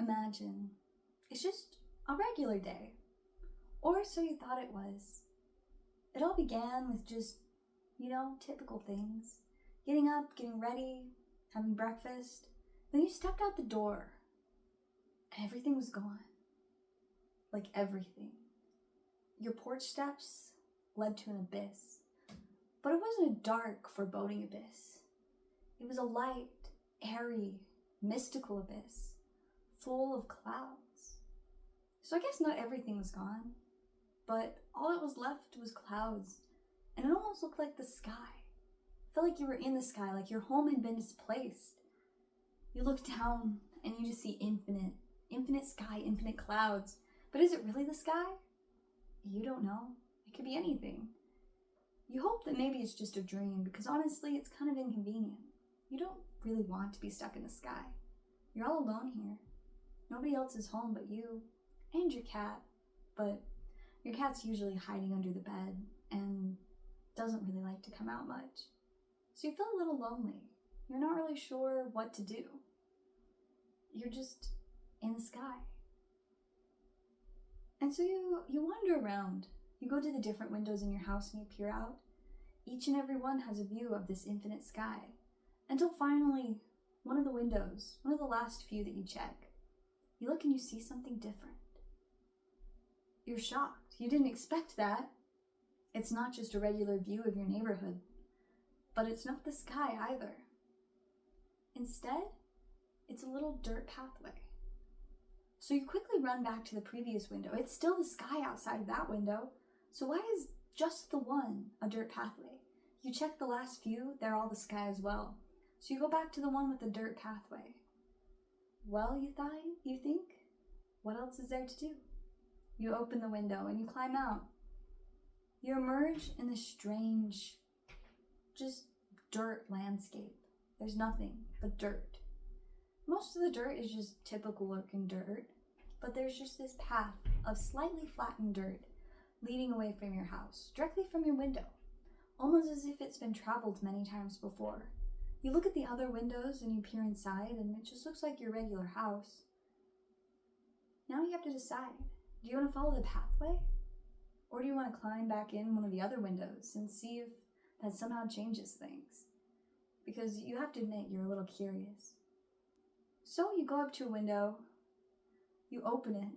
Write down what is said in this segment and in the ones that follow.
imagine it's just a regular day, or so you thought it was. It all began with just, typical things. Getting up, getting ready, having breakfast. Then you stepped out the door, and everything was gone. Like everything. Your porch steps led to an abyss. But it wasn't a dark, foreboding abyss. It was a light, airy, mystical abyss, full of clouds. So I guess not everything was gone, but all that was left was clouds, and it almost looked like the sky. It felt like you were in the sky, like your home had been displaced. You look down, and you just see infinite sky, infinite clouds. But is it really the sky? You don't know. It could be anything. You hope that maybe it's just a dream, because honestly, it's kind of inconvenient. You don't really want to be stuck in the sky. You're all alone here. Nobody else is home but you and your cat. But your cat's usually hiding under the bed and doesn't really like to come out much. So you feel a little lonely. You're not really sure what to do. You're just in the sky. And so you wander around. You go to the different windows in your house and you peer out. Each and every one has a view of this infinite sky. Until finally, one of the windows, one of the last few that you check, you look and you see something different. You're shocked. You didn't expect that. It's not just a regular view of your neighborhood, but it's not the sky either. Instead, it's a little dirt pathway. So you quickly run back to the previous window. It's still the sky outside of that window. So why is just the one a dirt pathway? You check the last few, they're all the sky as well. So you go back to the one with the dirt pathway. Well, you think, what else is there to do? You open the window and you climb out. You emerge in this strange, just dirt landscape. There's nothing but dirt. Most of the dirt is just typical looking dirt, but there's just this path of slightly flattened dirt leading away from your house, directly from your window, almost as if it's been traveled many times before. You look at the other windows and you peer inside, and it just looks like your regular house. Now you have to decide, do you want to follow the pathway? Or do you want to climb back in one of the other windows and see if that somehow changes things? Because you have to admit, you're a little curious. So you go up to a window, you open it,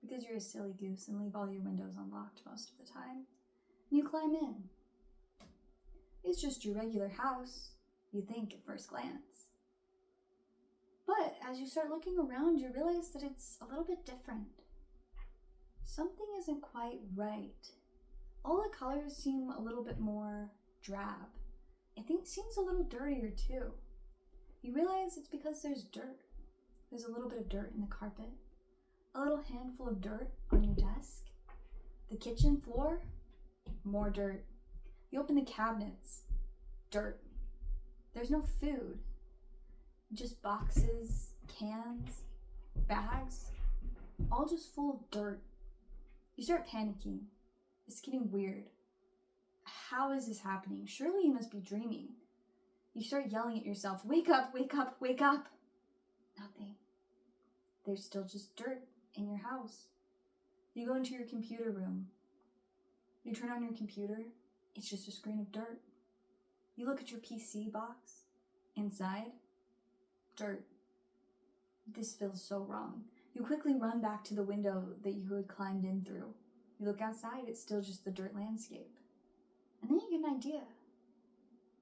because you're a silly goose and leave all your windows unlocked most of the time, and you climb in. It's just your regular house, you think at first glance. But as you start looking around, you realize that it's a little bit different. Something isn't quite right. All the colors seem a little bit more drab. It seems a little dirtier too. You realize it's because there's dirt. There's a little bit of dirt in the carpet, a little handful of dirt on your desk, the kitchen floor, more dirt. You open the cabinets, dirt. There's no food, just boxes, cans, bags, all just full of dirt. You start panicking. It's getting weird. How is this happening? Surely you must be dreaming. You start yelling at yourself, wake up, wake up, wake up. Nothing. There's still just dirt in your house. You go into your computer room. You turn on your computer. It's just a screen of dirt. You look at your PC box. Inside, dirt. This feels so wrong. You quickly run back to the window that you had climbed in through. You look outside, it's still just the dirt landscape. And then you get an idea.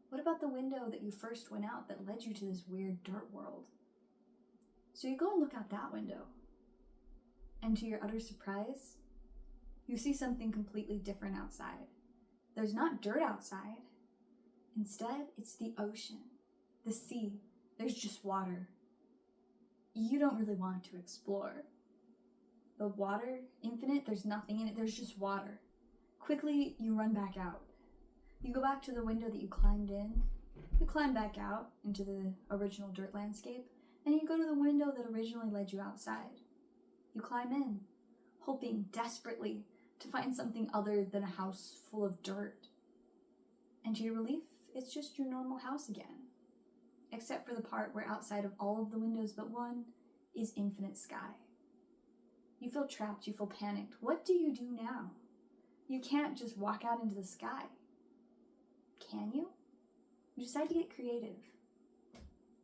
What about the window that you first went out that led you to this weird dirt world? So you go and look out that window. And to your utter surprise, you see something completely different outside. There's not dirt outside. Instead, it's the ocean, the sea. There's just water. You don't really want to explore. The water, infinite, there's nothing in it, there's just water. Quickly, you run back out. You go back to the window that you climbed in. You climb back out into the original dirt landscape, and you go to the window that originally led you outside. You climb in, hoping desperately to find something other than a house full of dirt. And to your relief, it's just your normal house again. Except for the part where outside of all of the windows but one, is infinite sky. You feel trapped, you feel panicked. What do you do now? You can't just walk out into the sky. Can you? You decide to get creative.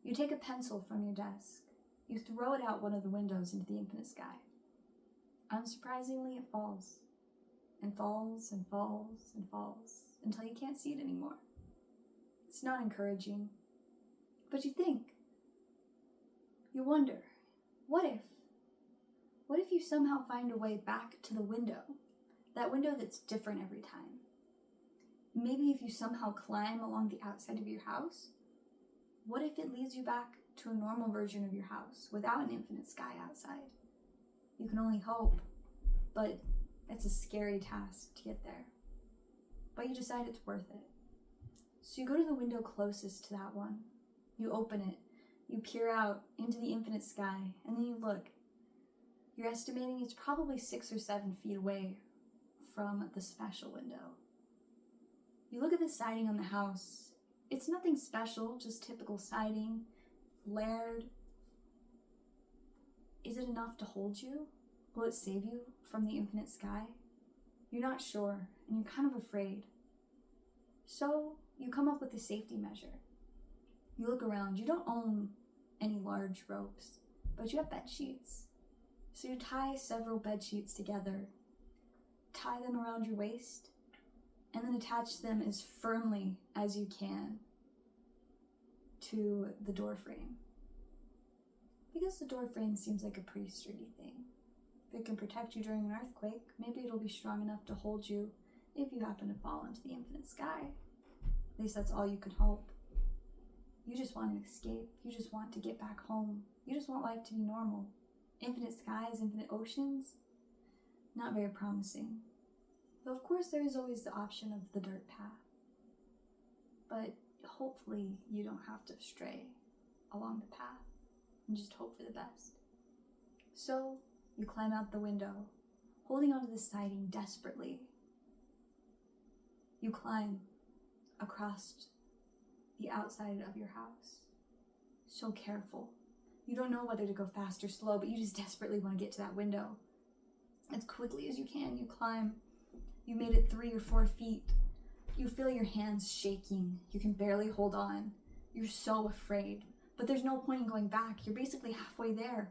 You take a pencil from your desk. You throw it out one of the windows into the infinite sky. Unsurprisingly, it falls, and falls, and falls, and falls, until you can't see it anymore. It's not encouraging, but you think. You wonder, what if? What if you somehow find a way back to the window? That window that's different every time. Maybe if you somehow climb along the outside of your house, what if it leads you back to a normal version of your house without an infinite sky outside? You can only hope, but it's a scary task to get there. But you decide it's worth it. So you go to the window closest to that one. You open it. You peer out into the infinite sky, and then you look. You're estimating it's probably 6 or 7 feet away from the special window. You look at the siding on the house. It's nothing special, just typical siding, layered. Is it enough to hold you? Will it save you from the infinite sky? You're not sure, and you're kind of afraid. So you come up with a safety measure. You look around. You don't own any large ropes, but you have bed sheets. So you tie several bed sheets together, tie them around your waist, and then attach them as firmly as you can to the door frame. Because the door frame seems like a pretty sturdy thing. If it can protect you during an earthquake, maybe it'll be strong enough to hold you if you happen to fall into the infinite sky. At least that's all you can hope. You just want to escape. You just want to get back home. You just want life to be normal. Infinite skies, infinite oceans, not very promising. Though of course there is always the option of the dirt path. But hopefully you don't have to stray along the path and just hope for the best. So you climb out the window, holding onto the siding desperately. You climb across the outside of your house. So careful. You don't know whether to go fast or slow, but you just desperately want to get to that window. As quickly as you can, you climb. You made it 3 or 4 feet. You feel your hands shaking. You can barely hold on. You're so afraid, but there's no point in going back. You're basically halfway there.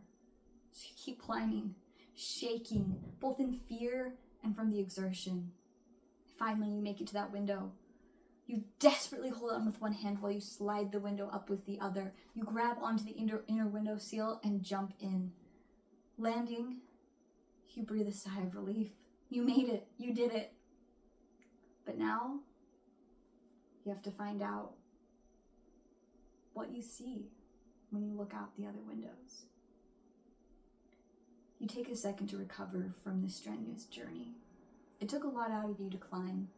So you keep climbing, shaking, both in fear and from the exertion. Finally, you make it to that window. You desperately hold on with one hand while you slide the window up with the other. You grab onto the inner window sill and jump in. Landing, you breathe a sigh of relief. You made it. You did it. But now, you have to find out what you see when you look out the other windows. You take a second to recover from this strenuous journey. It took a lot out of you to climb.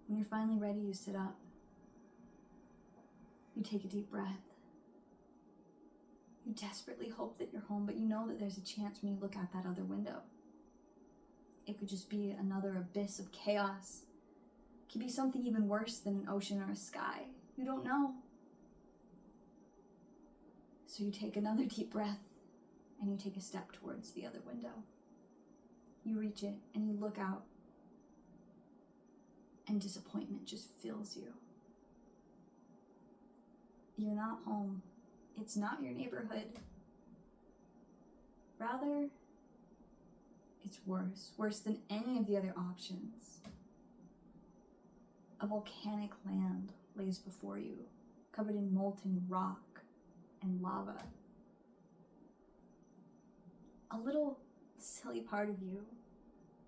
When you're finally ready, you sit up. You take a deep breath. You desperately hope that you're home, but you know that there's a chance when you look out that other window. It could just be another abyss of chaos. It could be something even worse than an ocean or a sky. You don't know. So you take another deep breath and you take a step towards the other window. You reach it and you look out, and disappointment just fills you. You're not home. It's not your neighborhood. Rather, it's worse than any of the other options. A volcanic land lays before you, covered in molten rock and lava. A little silly part of you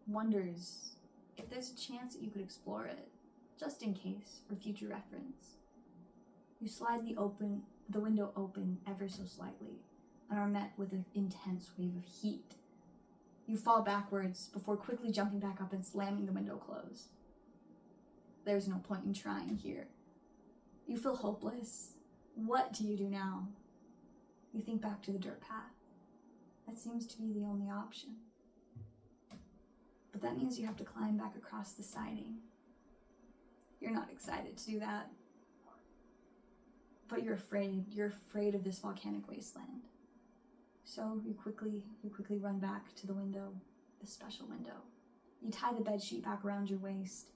wonders if there's a chance that you could explore it, just in case, for future reference. You slide the window open ever so slightly, and are met with an intense wave of heat. You fall backwards before quickly jumping back up and slamming the window closed. There's no point in trying here. You feel hopeless. What do you do now? You think back to the dirt path. That seems to be the only option. But that means you have to climb back across the siding. You're not excited to do that. but you're afraid. You're afraid of this volcanic wasteland. So you quickly run back to the window, the special window. You tie the bedsheet back around your waist.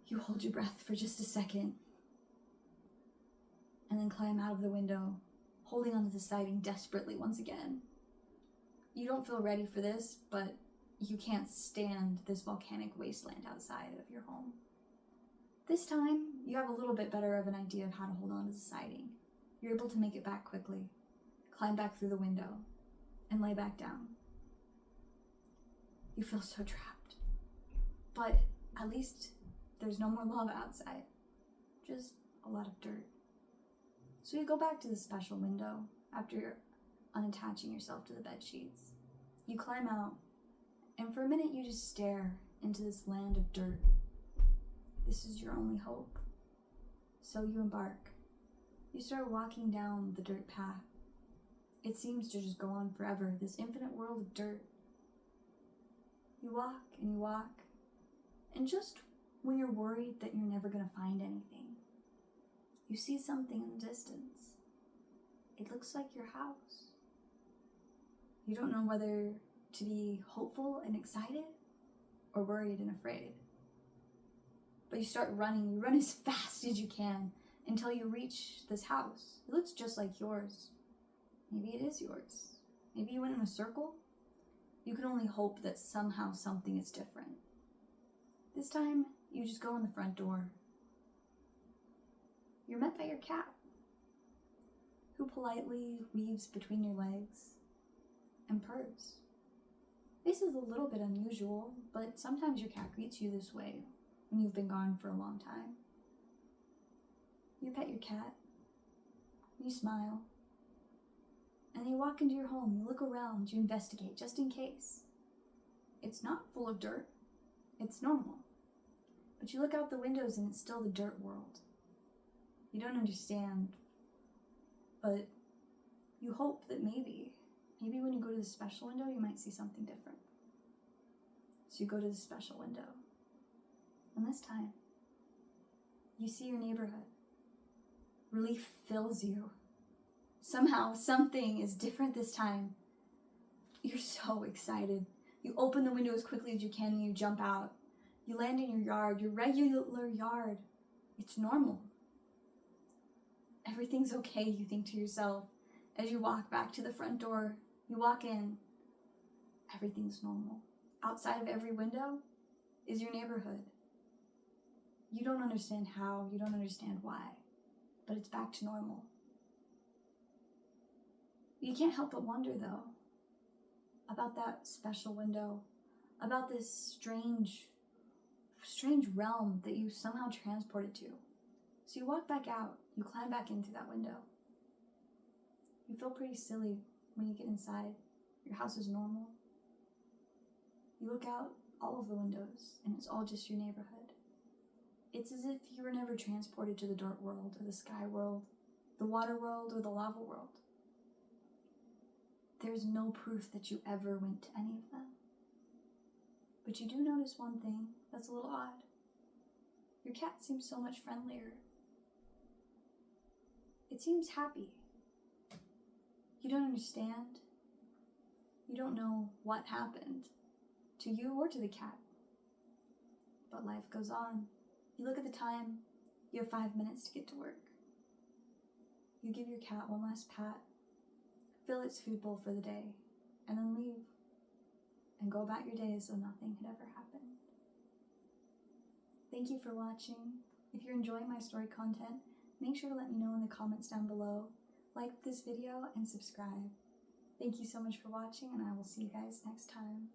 You hold your breath for just a second, and then climb out of the window, holding onto the siding desperately once again. You don't feel ready for this, but you can't stand this volcanic wasteland outside of your home. This time, you have a little bit better of an idea of how to hold on to the siding. You're able to make it back quickly, climb back through the window, and lay back down. You feel so trapped, but at least there's no more lava outside, just a lot of dirt. So you go back to the special window after unattaching yourself to the bed sheets. You climb out, and for a minute you just stare into this land of dirt. This is your only hope. So you embark. You start walking down the dirt path. It seems to just go on forever, this infinite world of dirt. You walk, and just when you're worried that you're never gonna find anything, you see something in the distance. It looks like your house. You don't know whether to be hopeful and excited or worried and afraid. But you start running. You run as fast as you can until you reach this house. It looks just like yours. Maybe it is yours. Maybe you went in a circle. You can only hope that somehow something is different. This time, you just go in the front door. You're met by your cat, who politely weaves between your legs and purrs. This is a little bit unusual, but sometimes your cat greets you this way when you've been gone for a long time. You pet your cat, you smile, and you walk into your home. You look around, you investigate just in case. It's not full of dirt, it's normal. But you look out the windows and it's still the dirt world. You don't understand, but you hope that maybe when you go to the special window, you might see something different. So you go to the special window, and this time, you see your neighborhood. Relief fills you. Somehow, something is different this time. You're so excited. You open the window as quickly as you can and you jump out. You land in your yard, your regular yard. It's normal. Everything's okay, you think to yourself. As you walk back to the front door, you walk in. Everything's normal. Outside of every window is your neighborhood. You don't understand how, you don't understand why, but it's back to normal. You can't help but wonder, though, about that special window, about this strange realm that you somehow transported to. So you walk back out, you climb back into that window. You feel pretty silly when you get inside. Your house is normal. You look out all of the windows, and it's all just your neighborhood. It's as if you were never transported to the dirt world, or the sky world, the water world, or the lava world. There's no proof that you ever went to any of them. But you do notice one thing that's a little odd. Your cat seems so much friendlier. It seems happy. You don't understand. You don't know what happened to you or to the cat. But life goes on. You look at the time. You have 5 minutes to get to work. You give your cat one last pat, fill its food bowl for the day, and then leave and go about your day as though nothing had ever happened. Thank you for watching. If you're enjoying my story content, make sure to let me know in the comments down below. Like this video and subscribe. Thank you so much for watching, and I will see you guys next time.